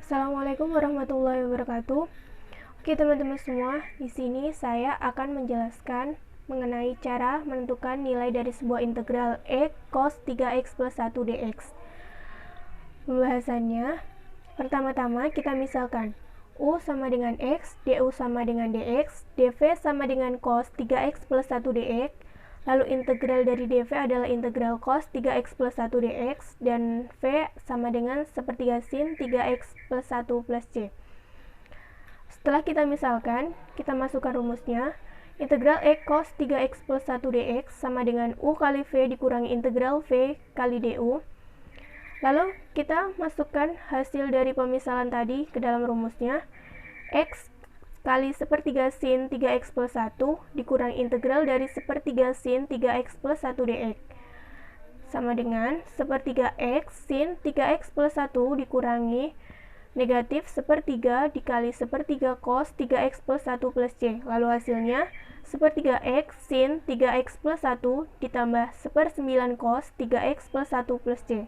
Assalamualaikum warahmatullahi wabarakatuh. Oke teman-teman semua, di sini saya akan menjelaskan mengenai cara menentukan nilai dari sebuah integral e cos 3x plus 1 dx. Pembahasannya, pertama-tama kita misalkan u sama dengan x, du sama dengan dx, dv sama dengan cos 3x plus 1 dx. Lalu integral dari dv adalah integral cos 3x plus 1 dx, dan v sama dengan sepertiga sin 3x plus 1 plus c. Setelah kita misalkan, kita masukkan rumusnya. Integral e cos 3x plus 1 dx sama dengan u kali v dikurangi integral v kali du. Lalu kita masukkan hasil dari pemisalan tadi ke dalam rumusnya. X kali sepertiga sin 3x plus 1 dikurangi integral dari sepertiga sin 3x plus 1 dx sama dengan sepertiga x sin 3x plus 1 dikurangi negatif sepertiga dikali sepertiga cos 3x plus 1 plus c. Lalu hasilnya sepertiga x sin 3x plus 1 ditambah sepersembilan cos 3x plus 1 plus c.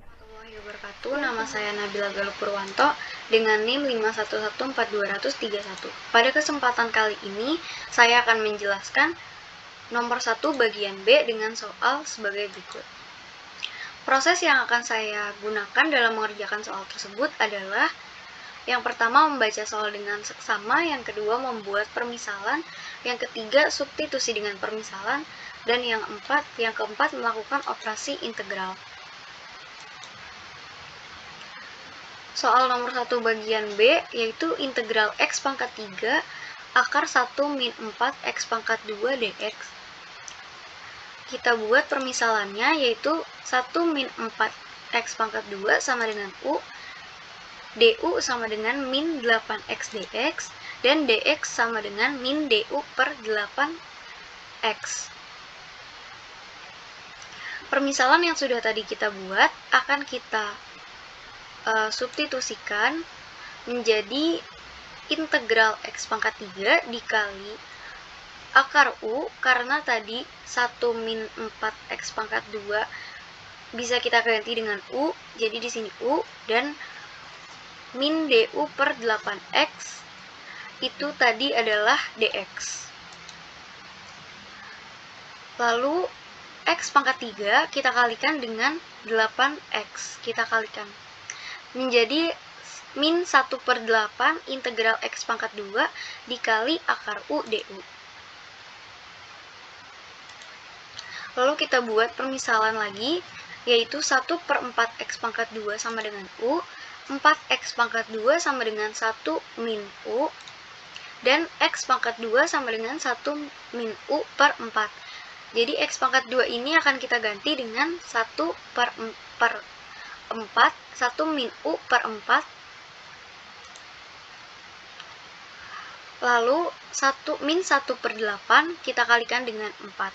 Nama saya Nabila Galuh Purwanto dengan NIM 5114231. Pada kesempatan kali ini, saya akan menjelaskan nomor 1 bagian B dengan soal sebagai berikut. Proses yang akan saya gunakan dalam mengerjakan soal tersebut adalah yang pertama membaca soal dengan seksama, yang kedua membuat permisalan, yang ketiga substitusi dengan permisalan, dan yang keempat melakukan operasi integral. Soal nomor 1 bagian B yaitu integral x pangkat 3 akar 1 min 4 x pangkat 2 dx. Kita buat permisalannya yaitu 1 min 4 x pangkat 2 sama dengan u, du sama dengan min 8x dx, dan dx sama dengan min du per 8x. Permisalan yang sudah tadi kita buat akan kita substitusikan menjadi integral x pangkat 3 dikali akar u, karena tadi 1 min 4 x pangkat 2 bisa kita ganti dengan u, jadi di sini u, dan min du per 8x itu tadi adalah dx. Lalu x pangkat 3 kita kalikan dengan 8x, kita kalikan menjadi min 1 per 8 integral x pangkat 2 dikali akar u du. Lalu kita buat permisalan lagi, yaitu 1 per 4 x pangkat 2 sama dengan u, 4x pangkat 2 sama dengan 1 min u, dan x pangkat 2 sama dengan 1 min u per 4. Jadi x pangkat 2 ini akan kita ganti dengan 1 per 4, 1 min u per 4, lalu min 1 per 8 kita kalikan dengan 4,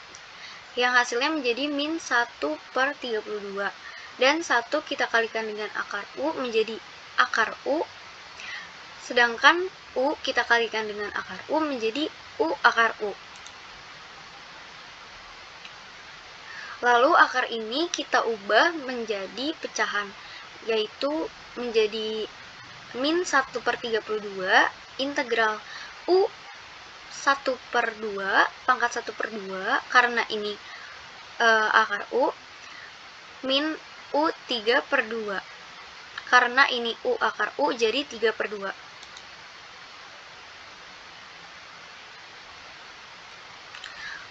yang hasilnya menjadi min 1 per 32, dan 1 kita kalikan dengan akar u menjadi akar u, sedangkan u kita kalikan dengan akar u menjadi u akar u. Lalu akar ini kita ubah menjadi pecahan, yaitu menjadi min 1 per 32 integral u 1 per 2 pangkat 1 per 2, karena ini akar u, min u 3 per 2, karena ini u akar u, jadi 3 per 2.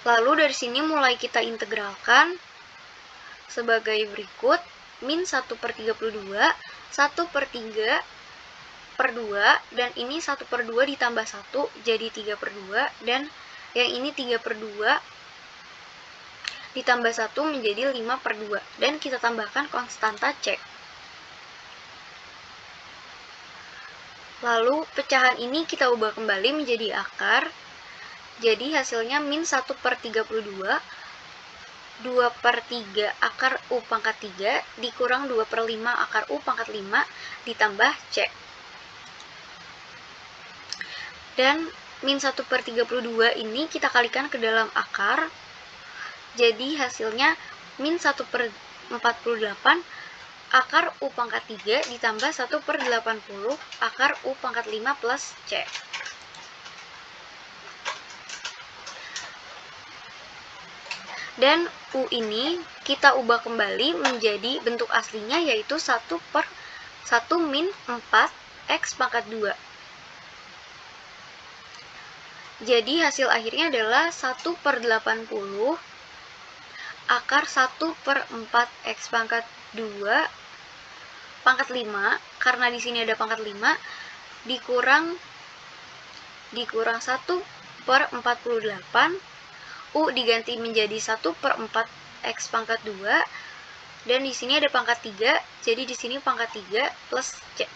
Lalu dari sini mulai kita integralkan sebagai berikut. Min 1 per 32, 1 per 3 per 2, dan ini 1 per 2 ditambah 1, jadi 3 per 2, dan yang ini 3 per 2 ditambah 1 menjadi 5 per 2, dan kita tambahkan konstanta C. Lalu pecahan ini kita ubah kembali menjadi akar, jadi hasilnya min 1 per 32, 2 per 3 akar u pangkat 3 dikurang 2 per 5 akar u pangkat 5 ditambah C. Dan min 1 per 32 ini kita kalikan ke dalam akar, jadi hasilnya min 1 per 48 akar U pangkat 3 ditambah 1/80 akar U pangkat 5 plus C. Dan U ini kita ubah kembali menjadi bentuk aslinya, yaitu 1/1 min 4 X pangkat 2. Jadi hasil akhirnya adalah 1/80 akar 1/4 X pangkat 2 pangkat 5, karena di sini ada pangkat 5, dikurang 1/48, U diganti menjadi 1/4 X pangkat 2, dan di sini ada pangkat 3, jadi di sini pangkat 3 plus C.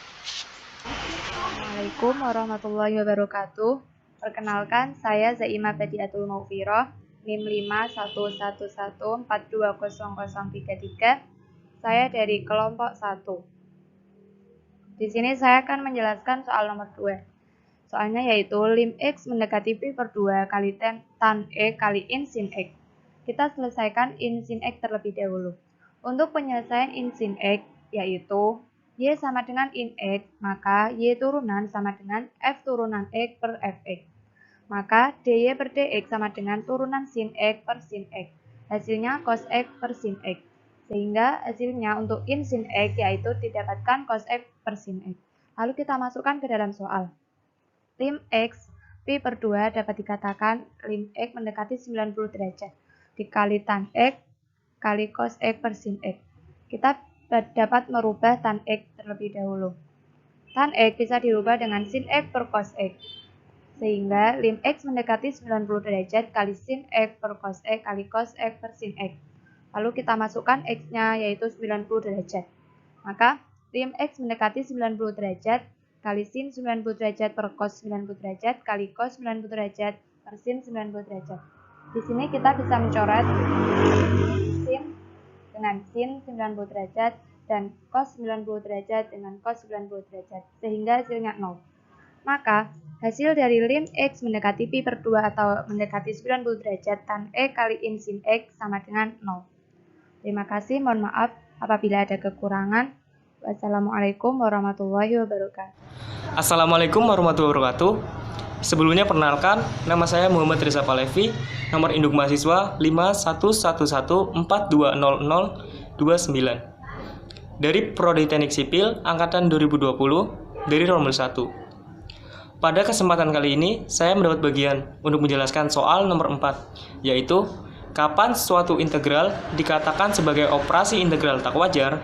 Assalamualaikum warahmatullahi wabarakatuh. Perkenalkan, saya Zaimah Badiatul Maufiroh, NIM 51114200033. Saya dari kelompok 1. Di sini saya akan menjelaskan soal nomor 2. Soalnya yaitu lim X mendekati Pi/2 kali tan E kali in sin X. Kita selesaikan in sin X terlebih dahulu. Untuk penyelesaian in sin X yaitu Y sama dengan in X, maka Y turunan sama dengan F turunan X per Fx. Maka dy per dx sama dengan turunan sin X per sin X. Hasilnya cos X per sin X. Sehingga hasilnya untuk in sin X yaitu didapatkan cos X per sin X. Lalu kita masukkan ke dalam soal. Lim X Pi/2 dapat dikatakan lim X mendekati 90 derajat dikali tan X kali cos X per sin X. Kita dapat merubah tan X terlebih dahulu. Tan X bisa dirubah dengan sin X per cos X. Sehingga lim X mendekati 90 derajat kali sin X per cos X kali cos X per sin X. Lalu kita masukkan X-nya yaitu 90 derajat. Maka lim X mendekati 90 derajat kali sin 90 derajat per cos 90 derajat kali cos 90 derajat per sin 90 derajat. Di sini kita bisa mencoret sin dengan sin 90 derajat dan cos 90 derajat dengan cos 90 derajat, sehingga hasilnya 0. Maka hasil dari lim X mendekati Pi/2 atau mendekati 90 derajat tan E kali in sin X sama dengan 0. Terima kasih, mohon maaf apabila ada kekurangan. Wassalamualaikum warahmatullahi wabarakatuh. Assalamualaikum warahmatullahi wabarakatuh. Sebelumnya perkenalkan, nama saya Muhammad Reza Palevi, nomor induk mahasiswa 5111420029 dari Prodi Teknik Sipil angkatan 2020 dari Rombel 1. Pada kesempatan kali ini, saya mendapat bagian untuk menjelaskan soal nomor 4, yaitu kapan suatu integral dikatakan sebagai operasi integral tak wajar.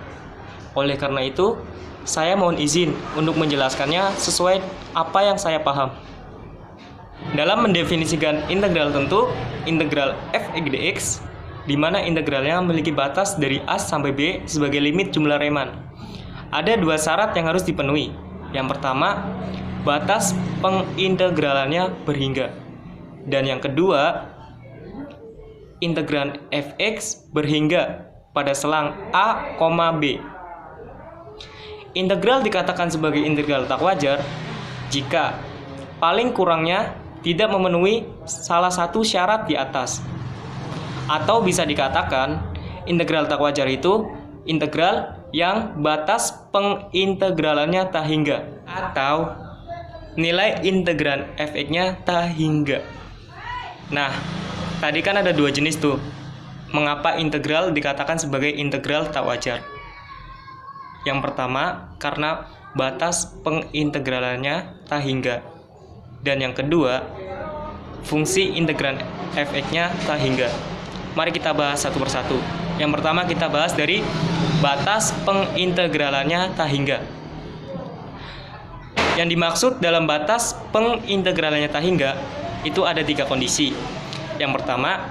Oleh karena itu, saya mohon izin untuk menjelaskannya sesuai apa yang saya paham. Dalam mendefinisikan integral tentu, integral f(x) dx, di mana integralnya memiliki batas dari A sampai B sebagai limit jumlah Riemann. Ada dua syarat yang harus dipenuhi. Yang pertama, batas pengintegralannya berhingga. Dan yang kedua, integran fx berhingga pada selang A, B. Integral dikatakan sebagai integral tak wajar jika paling kurangnya tidak memenuhi salah satu syarat di atas. Atau bisa dikatakan integral tak wajar itu integral yang batas pengintegralannya tak hingga atau nilai integran fx-nya tak hingga. Nah, tadi kan ada dua jenis tuh. Mengapa integral dikatakan sebagai integral tak wajar? Yang pertama, karena batas pengintegralannya tak hingga. Dan yang kedua, fungsi integran fx-nya tak hingga. Mari kita bahas satu persatu. Yang pertama kita bahas dari batas pengintegralannya tak hingga. Yang dimaksud dalam batas pengintegralannya tak hingga itu ada tiga kondisi. Yang pertama,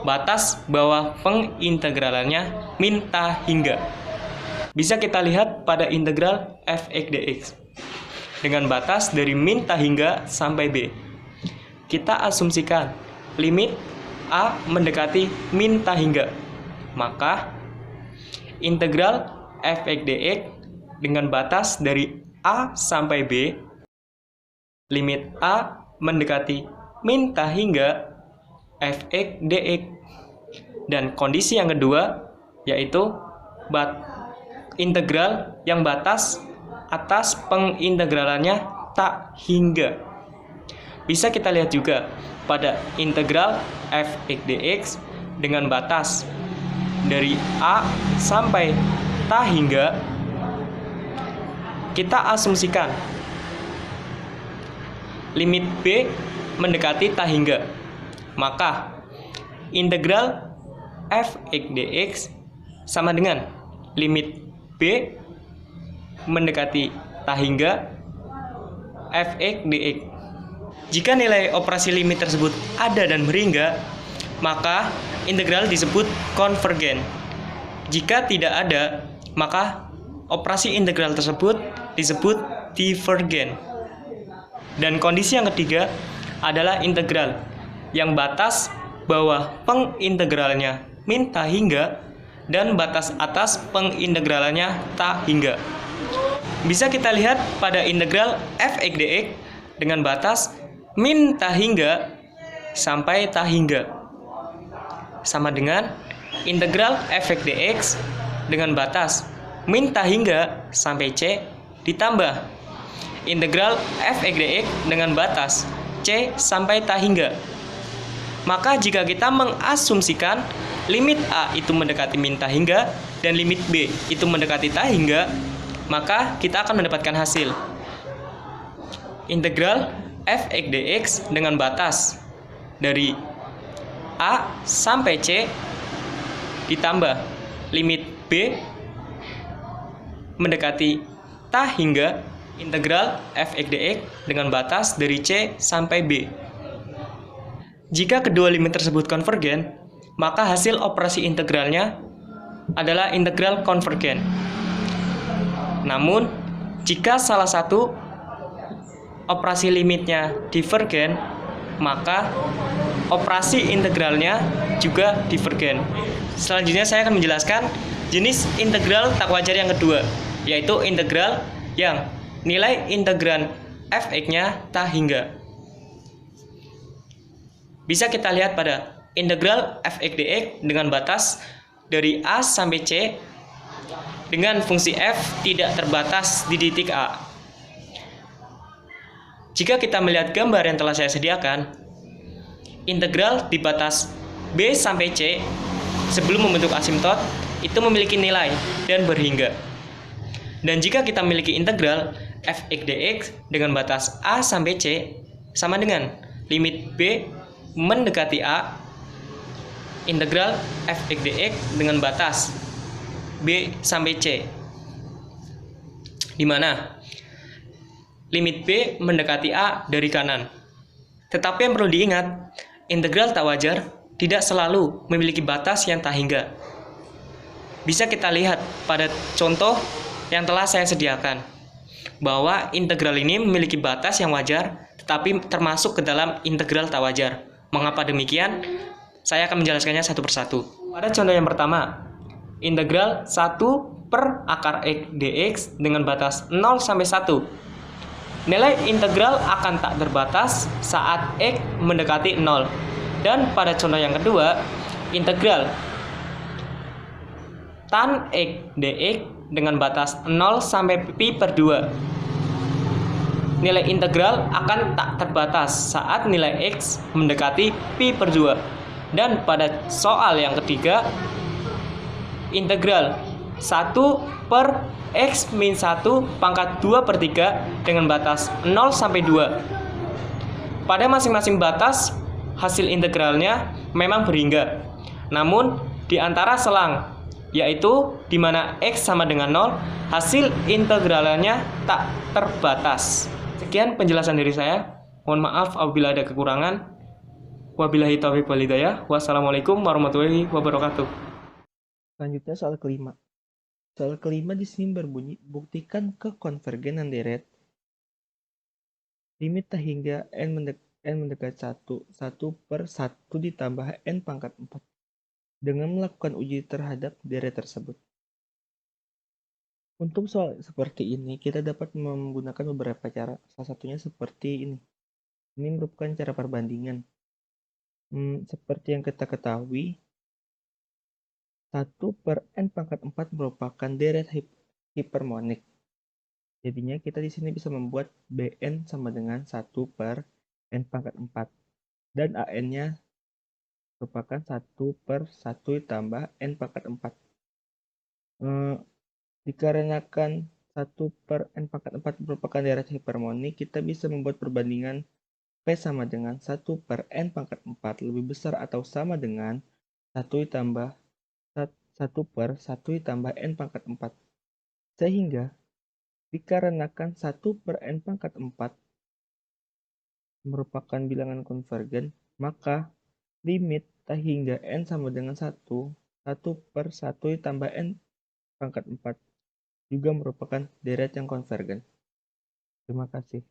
batas bawah pengintegralannya min tak hingga. Bisa kita lihat pada integral fx dx dengan batas dari min tak hingga sampai b. Kita asumsikan limit A mendekati min tak hingga. Maka integral fx dx dengan batas dari A sampai B, limit A mendekati min tak hingga fx dx. Dan kondisi yang kedua yaitu integral yang batas atas pengintegralannya tak hingga. Bisa kita lihat juga pada integral f(x) dx dengan batas dari a sampai tak hingga, kita asumsikan limit b mendekati tak hingga. Maka integral f(x) dx sama dengan limit b mendekati tak hingga f(x) dx. Jika nilai operasi limit tersebut ada dan berhingga, maka integral disebut konvergen. Jika tidak ada, maka operasi integral tersebut disebut divergen. Dan kondisi yang ketiga adalah integral yang batas bawah pengintegralnya min tak hingga dan batas atas pengintegralannya tak hingga. Bisa kita lihat pada integral f(x) dx dengan batas min tak hingga sampai tak hingga, sama dengan integral f(x) dx dengan batas min tak hingga sampai c ditambah integral f(x) dx dengan batas c sampai tak hingga. Maka jika kita mengasumsikan limit a itu mendekati min tak hingga dan limit b itu mendekati tak hingga, maka kita akan mendapatkan hasil integral f(x) dx dengan batas dari a sampai c ditambah limit b mendekati tak hingga integral f(x) dx dengan batas dari c sampai b. Jika kedua limit tersebut konvergen, maka hasil operasi integralnya adalah integral konvergen. Namun, jika salah satu operasi limitnya divergen, maka operasi integralnya juga divergen. Selanjutnya saya akan menjelaskan jenis integral tak wajar yang kedua, yaitu integral yang nilai integran f(x)-nya tak hingga. Bisa kita lihat pada integral f(x) dx dengan batas dari a sampai c dengan fungsi f tidak terbatas di titik a. Jika kita melihat gambar yang telah saya sediakan, integral di batas b sampai c sebelum membentuk asimtot itu memiliki nilai dan berhingga. Dan jika kita memiliki integral f(x) dx dengan batas a sampai c sama dengan limit b mendekati a, integral f(x) dx dengan batas b sampai c, di mana limit b mendekati a dari kanan. Tetapi yang perlu diingat, integral tak wajar tidak selalu memiliki batas yang tak hingga. Bisa kita lihat pada contoh yang telah saya sediakan, bahwa integral ini memiliki batas yang wajar, tetapi termasuk ke dalam integral tak wajar. Mengapa demikian? Saya akan menjelaskannya satu persatu. Pada contoh yang pertama, integral 1 per akar x dx dengan batas 0 sampai 1. Nilai integral akan tak terbatas saat x mendekati 0. Dan pada contoh yang kedua, integral tan x dx dengan batas 0 sampai pi per 2. Nilai integral akan tak terbatas saat nilai x mendekati pi per 2. Dan pada soal yang ketiga, integral 1 per x min 1 pangkat 2 per 3 dengan batas 0 sampai 2. Pada masing-masing batas, hasil integralnya memang berhingga. Namun, di antara selang, yaitu di mana x sama dengan 0, hasil integralannya tak terbatas. Sekian penjelasan dari saya. Mohon maaf apabila ada kekurangan. Wabillahi taufiq wal hidayah. Wassalamualaikum warahmatullahi wabarakatuh. Selanjutnya soal kelima. Soal kelima di sini berbunyi, buktikan kekonvergenan deret limit tak hingga n mendekat 1 per 1 ditambah n pangkat 4 dengan melakukan uji terhadap deret tersebut. Untuk soal seperti ini, kita dapat menggunakan beberapa cara. Salah satunya seperti ini. Ini merupakan cara perbandingan. Seperti yang kita ketahui, 1 per n pangkat 4 merupakan deret hipermonik. Jadinya kita di sini bisa membuat Bn sama dengan 1 per n pangkat 4. Dan An-nya merupakan 1 per 1 ditambah n pangkat 4. Dikarenakan 1 per n pangkat 4 merupakan deret hipermonik, kita bisa membuat perbandingan P sama dengan 1 per n pangkat 4 lebih besar atau sama dengan 1 ditambah 1 per 1 ditambah n pangkat 4. Sehingga dikarenakan 1 per n pangkat 4 merupakan bilangan konvergen, maka limit T hingga n sama dengan 1 per 1 ditambah n pangkat 4 juga merupakan deret yang konvergen. Terima kasih.